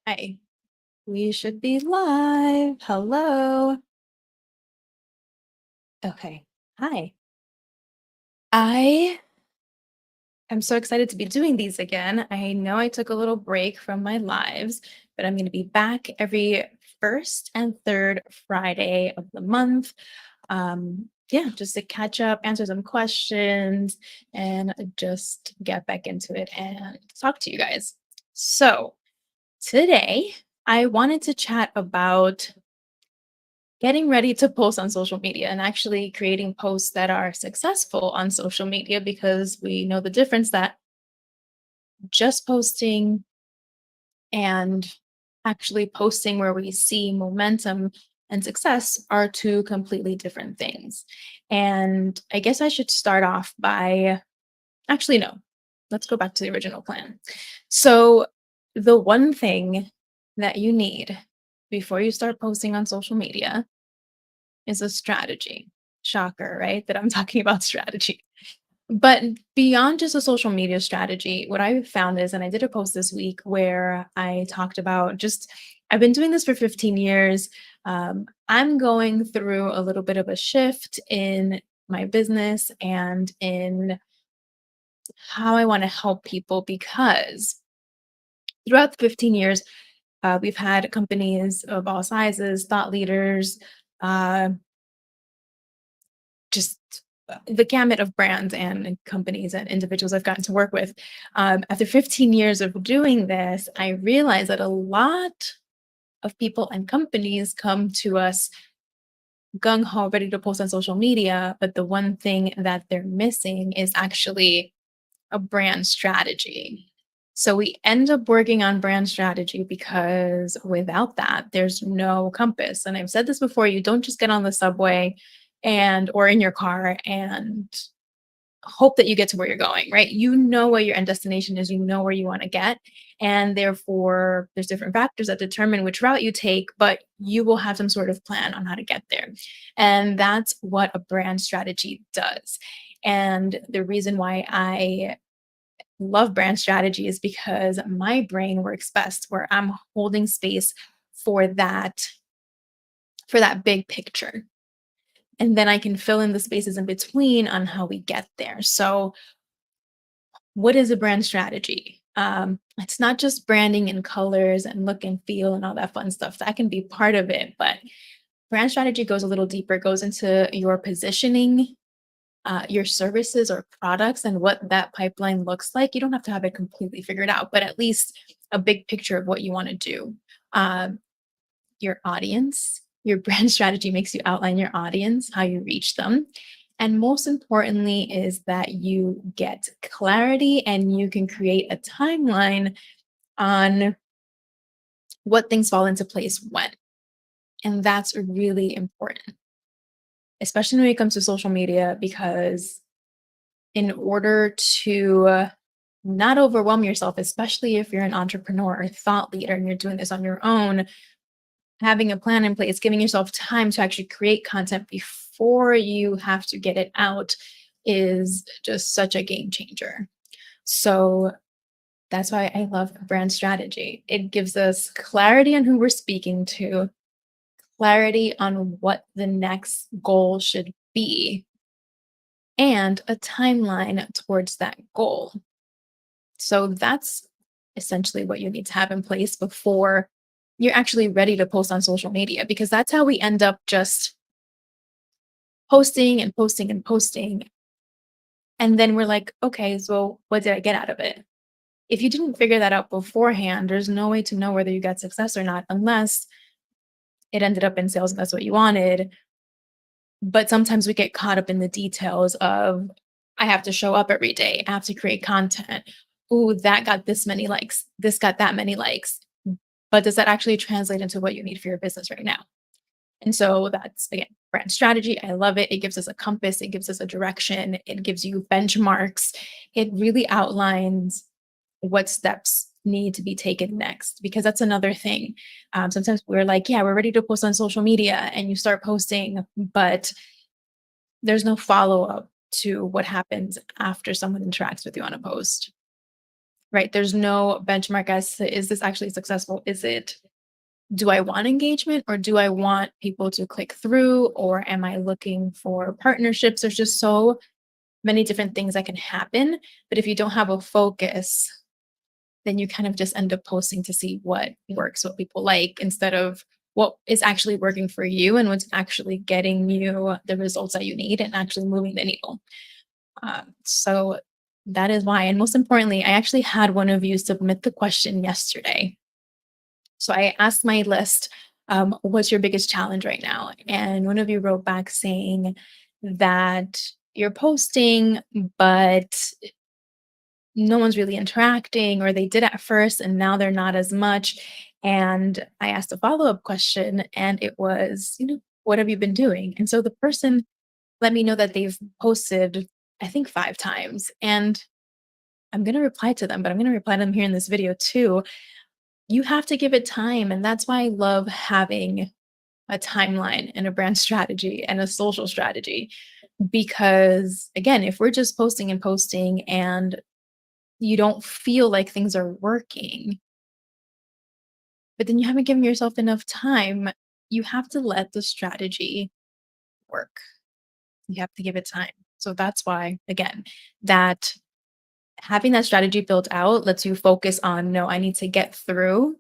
Hi, we should be live. Hello. Okay. Hi. I am so excited to be doing these again. I know I took a little break from my lives, but I'm going to be back every first and third Friday of the month. Yeah, just to catch up, answer some questions, and just get back into it and talk to you guys. So, today I wanted to chat about getting ready to post on social media and actually creating posts that are successful on social media because we know the difference that just posting and actually posting where we see momentum and success are two completely different things. And I guess I should start off by actually, no, let's go back to the original plan. So, the one thing that you need before you start posting on social media is a strategy. Shocker, right? That I'm talking about strategy. But beyond just a social media strategy, what I've found is, and I did a post this week where I talked about just, I've been doing this for 15 years. I'm going through a little bit of a shift in my business and in how I want to help people because throughout the 15 years, we've had companies of all sizes, thought leaders, uh, just the gamut of brands and companies and individuals I've gotten to work with. After 15 years of doing this, I realized that a lot of people and companies come to us gung ho, ready to post on social media. But the one thing that they're missing is actually a brand strategy. So we end up working on brand strategy because without that, there's no compass. And I've said this before, you don't just get on the subway and or in your car and hope that you get to where you're going, right? You know what your end destination is, you know where you want to get. And therefore, there's different factors that determine which route you take, but you will have some sort of plan on how to get there. And that's what a brand strategy does. And the reason why I love brand strategy is because my brain works best where I'm holding space for that big picture. And then I can fill in the spaces in between on how we get there. So, what is a brand strategy? It's not just branding and colors and look and feel and all that fun stuff. That can be part of it, but brand strategy goes a little deeper. It goes into your positioning, your services or products, and what that pipeline looks like. You don't have to have it completely figured out, but at least a big picture of what you want to do. Um, your audience. Your brand strategy makes you outline your audience, how you reach them. And most importantly, is that you get clarity and you can create a timeline on what things fall into place when. And that's really important, especially when it comes to social media, because in order to not overwhelm yourself, especially if you're an entrepreneur or thought leader and you're doing this on your own, having a plan in place, giving yourself time to actually create content before you have to get it out is just such a game changer. So that's why I love brand strategy. It gives us clarity on who we're speaking to, clarity on what the next goal should be, and a timeline towards that goal. So that's essentially what you need to have in place before you're actually ready to post on social media because that's how we end up just posting and posting and posting. And then we're like, okay, so what did I get out of it? If you didn't figure that out beforehand, there's no way to know whether you got success or not, unless it ended up in sales and that's what you wanted. But sometimes we get caught up in the details of, I have to show up every day, I have to create content. Ooh, that got this many likes, this got that many likes. But does that actually translate into what you need for your business right now? And so that's again brand strategy. I love it. It gives us a compass, it gives us a direction, it gives you benchmarks. It really outlines what steps need to be taken next because that's another thing. Sometimes we're like, yeah, we're ready to post on social media, and you start posting, but there's no follow up to what happens after someone interacts with you on a post. right? There's no benchmark as to, is this actually successful? Is it, do I want engagement or do I want people to click through, or am I looking for partnerships? There's just so many different things that can happen. But if you don't have a focus, then you kind of just end up posting to see what works, what people like, instead of what is actually working for you and what's actually getting you the results that you need and actually moving the needle. So that is why. And most importantly, I actually had one of you submit the question yesterday. So I asked my list, what's your biggest challenge right now? And one of you wrote back saying that you're posting, but no one's really interacting, or they did at first and now they're not as much. And I asked a follow-up question and it was, what have you been doing? And so the person let me know that they've posted, I think 5 times. And I'm going to reply to them, but I'm going to reply to them here in this video too. You have to give it time. And that's why I love having a timeline and a brand strategy and a social strategy. Because again, if we're just posting and posting and you don't feel like things are working, but then you haven't given yourself enough time, you have to let the strategy work. You have to give it time. So that's why, again, that having that strategy built out lets you focus on, no, I need to get through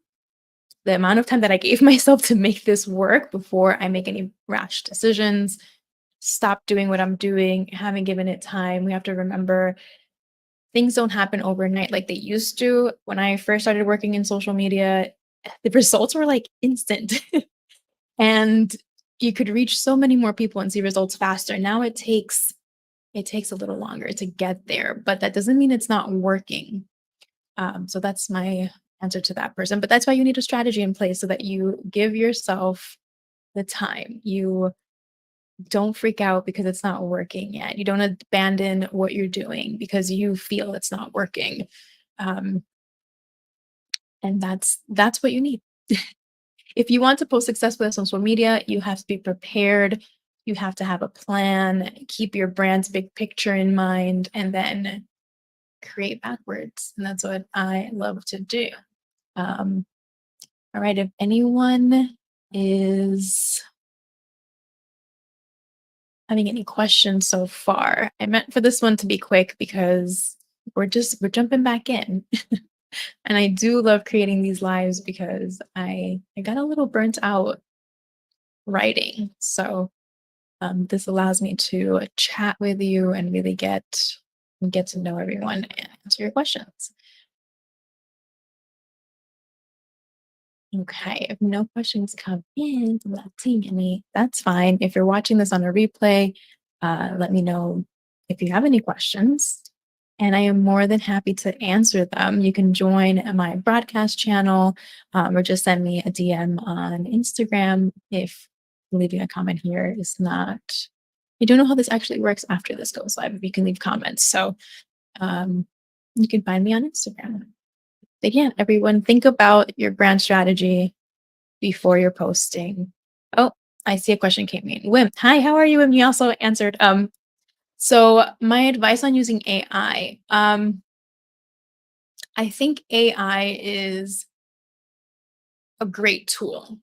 the amount of time that I gave myself to make this work before I make any rash decisions. Stop doing what I'm doing, haven't given it time. We have to remember things don't happen overnight like they used to. When I first started working in social media, the results were like instant. And you could reach so many more people and see results faster. Now it takes a little longer to get there, but that doesn't mean it's not working. So that's my answer to that person. But that's why you need a strategy in place so that you give yourself the time. You don't freak out because it's not working yet. You don't abandon what you're doing because you feel it's not working. Um, and that's what you need. If you want to post successfully on social media, you have to be prepared. You have to have a plan, keep your brand's big picture in mind, and then create backwards. And that's what I love to do. Um, all right. If anyone is having any questions so far, I meant for this one to be quick because we're jumping back in. And I do love creating these lives because I got a little burnt out writing. So this allows me to chat with you and really get to know everyone and answer your questions. Okay, if no questions come in, I'm not seeing any. That's fine. If you're watching this on a replay, let me know if you have any questions. And I am more than happy to answer them. You can join my broadcast channel, or just send me a DM on Instagram if leaving a comment here is not. I don't know how this actually works after this goes live. If you can leave comments, so um, you can find me on Instagram. Again, everyone, think about your brand strategy before you're posting. Oh, I see a question came in. Wim, hi, how are you? Wim, you also answered. So my advice on using AI. I think AI is a great tool.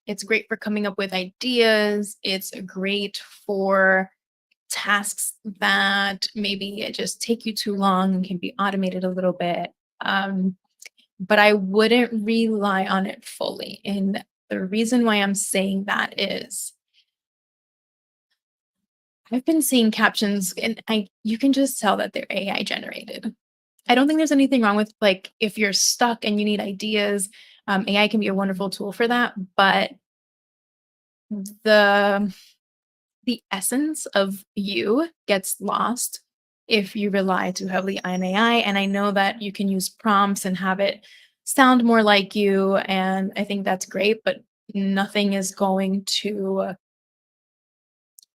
It's great for coming up with ideas. It's great for tasks that maybe it just take you too long and can be automated a little bit. Um, but I wouldn't rely on it fully. And the reason why I'm saying that is I've been seeing captions and I you can just tell that they're AI generated. I don't think there's anything wrong with like if you're stuck and you need ideas, AI can be a wonderful tool for that. But the the essence of you gets lost if you rely too heavily on AI. And I know that you can use prompts and have it sound more like you, and I think that's great. But nothing is going to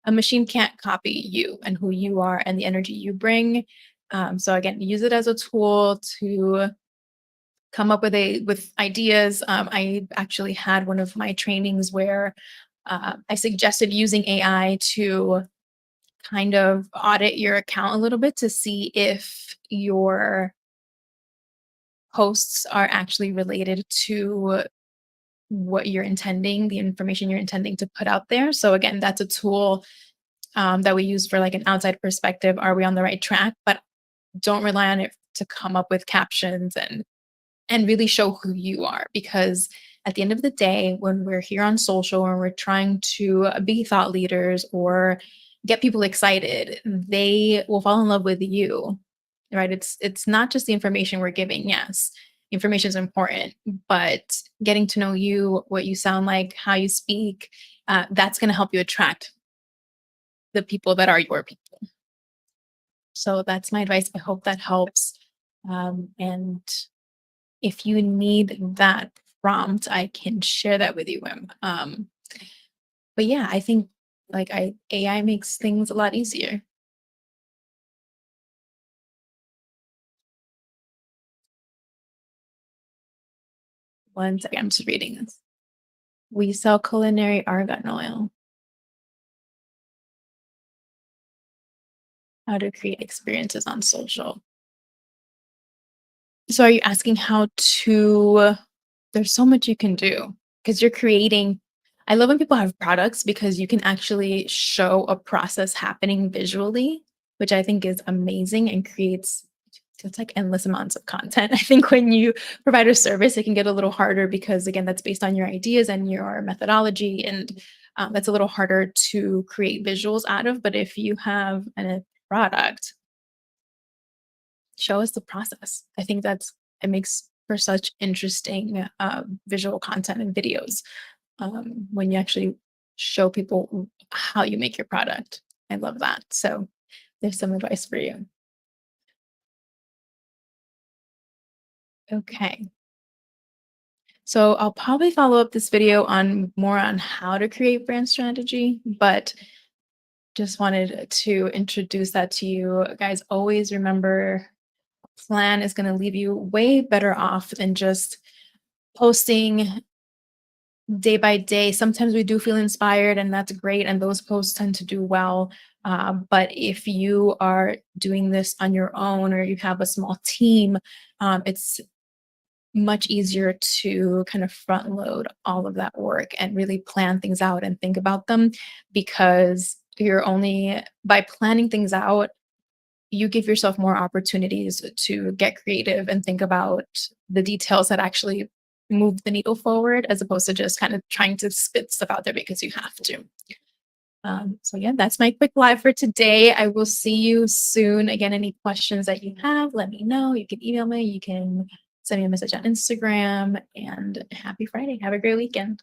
a machine can't copy you and who you are and the energy you bring. So again, use it as a tool to come up with ideas. I actually had one of my trainings where I suggested using AI to kind of audit your account a little bit to see if your posts are actually related to what you're intending, the information you're intending to put out there. So again, that's a tool that we use for like an outside perspective. Are we on the right track? But don't rely on it to come up with captions and really show who you are, because at the end of the day, when we're here on social and we're trying to be thought leaders or get people excited, they will fall in love with you, right? It's not just the information we're giving. Yes, information is important, but getting to know you, what you sound like, how you speak, that's going to help you attract the people that are your people. So that's my advice. I hope that helps. And if you need that prompt, I can share that with you. But yeah, I think like I AI makes things a lot easier. One second, I'm just reading this. We sell culinary argan oil. How to create experiences on social. So are you asking how to there's so much you can do because you're creating I love when people have products because you can actually show a process happening visually, which I think is amazing and creates it's like endless amounts of content. I think when you provide a service, it can get a little harder because again, that's based on your ideas and your methodology, and that's a little harder to create visuals out of. But if you have a product, show us the process. I think it makes for such interesting visual content and videos when you actually show people how you make your product. I love that. So there's some advice for you. Okay. So I'll probably follow up this video on more on how to create brand strategy, but just wanted to introduce that to you guys. Always remember, plan is going to leave you way better off than just posting day by day. Sometimes we do feel inspired, and that's great. And those posts tend to do well. But if you are doing this on your own or you have a small team, it's much easier to kind of front load all of that work and really plan things out and think about them, because you're only by planning things out you give yourself more opportunities to get creative and think about the details that actually move the needle forward, as opposed to just kind of trying to spit stuff out there because you have to. So yeah, that's my quick live for today. I will see you soon. Again, any questions that you have, let me know. You can email me, you can send me a message on Instagram, and happy Friday. Have a great weekend.